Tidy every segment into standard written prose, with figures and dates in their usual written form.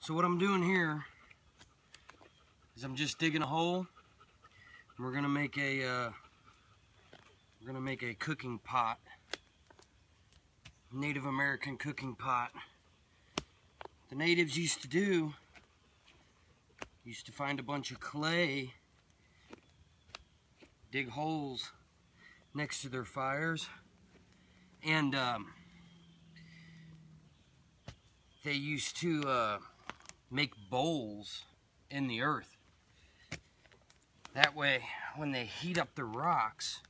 So what I'm doing here is I'm just digging a hole. We're gonna make a cooking pot, Native American cooking pot. The natives used to find a bunch of clay, dig holes next to their fires, and they used to make bowls in the earth. That way, when they heat up the rocks,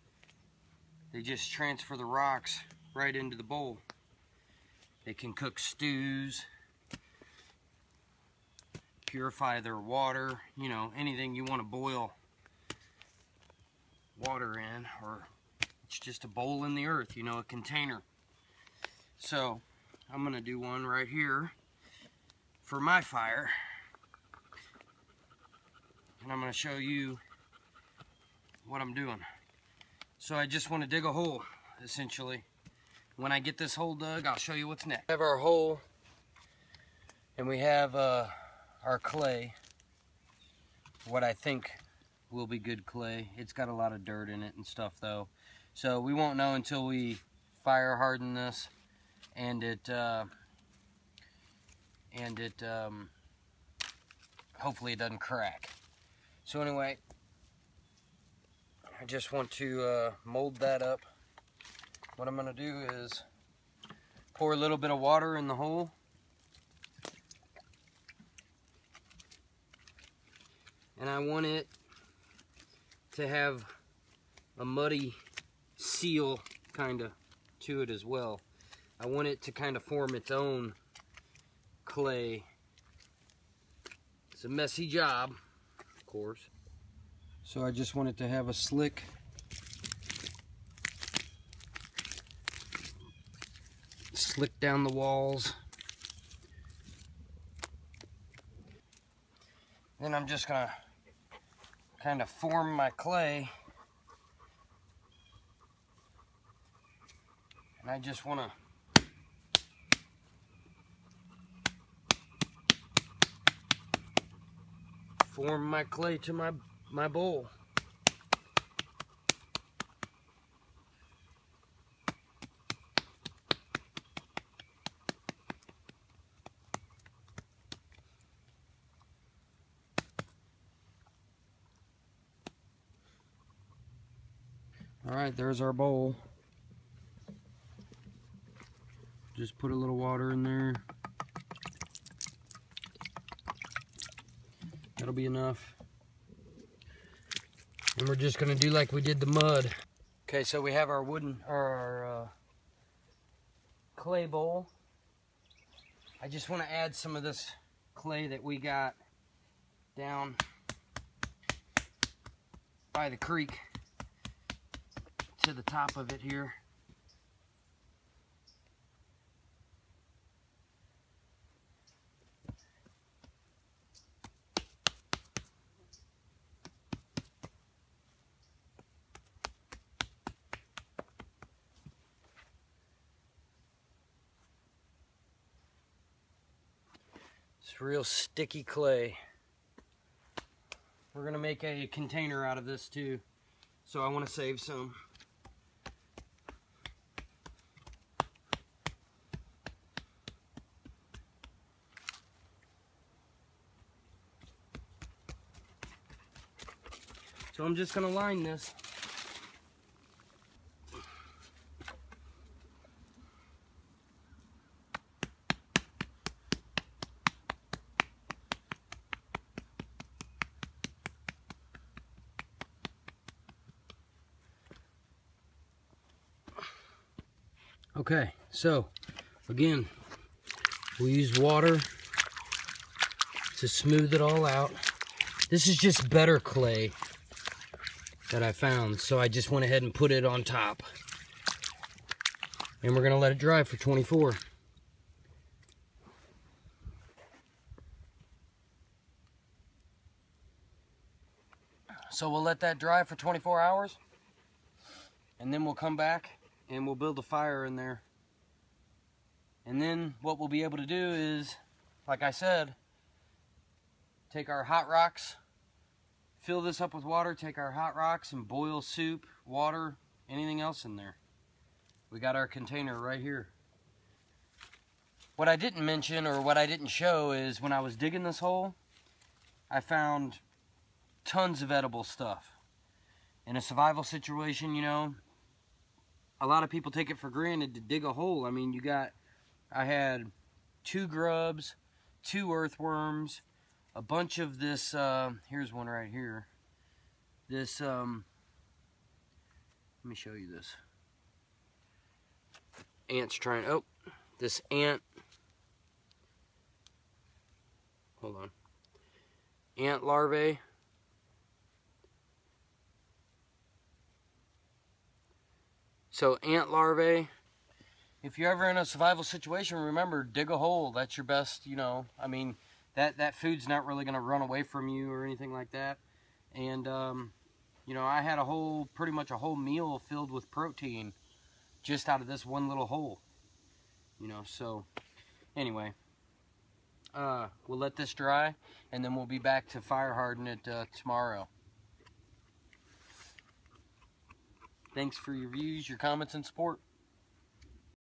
they just transfer the rocks right into the bowl. They can cook stews, purify their water, you know, anything you want to boil water in, or it's just a bowl in the earth, you know, a container. So I'm gonna do one right here for my fire, and I'm gonna show you what I'm doing. So I just want to dig a hole, essentially. When I get this hole dug, I'll show you what's next. We have our hole, and we have our clay, what I think will be good clay. It's got a lot of dirt in it and stuff though, so we won't know until we fire harden this and it hopefully it doesn't crack. So anyway, I just want to mold that up. What I'm gonna do is pour a little bit of water in the hole. And I want it to have a muddy seal kind of to it as well. I want it to kind of form its own clay. It's a messy job, of course. So I just want it to have a slick down the walls. Then I'm just gonna kind of form my clay, and I just want to form my clay to my bowl. Alright, there's our bowl. Just put a little water in there. That'll be enough. And we're just gonna do like we did the mud. Okay, so we have our clay bowl. I just want to add some of this clay that we got down by the creek to the top of it here. It's real sticky clay. We're gonna make a container out of this too, so I want to save some. So I'm just gonna line this. Okay, so again, we use water to smooth it all out. This is just better clay that I found, so I just went ahead and put it on top. And we're gonna let it dry for 24. So we'll let that dry for 24 hours, and then we'll come back and we'll build a fire in there. And then what we'll be able to do is, like I said, take our hot rocks, fill this up with water, take our hot rocks and boil soup, water, anything else in there. We got our container right here. What I didn't mention, or what I didn't show, is when I was digging this hole, I found tons of edible stuff. In a survival situation, you know, a lot of people take it for granted to dig a hole. I mean, I had 2 grubs, 2 earthworms, a bunch of this, here's one right here. This, let me show you this. Ant's trying, oh, this ant, hold on. Ant larvae. So ant larvae, if you're ever in a survival situation, remember, dig a hole. That's your best, you know, I mean, that food's not really going to run away from you or anything like that. And, you know, I had pretty much a whole meal filled with protein just out of this one little hole. You know, so, anyway, we'll let this dry, and then we'll be back to fire harden it tomorrow. Thanks for your views, your comments, and support.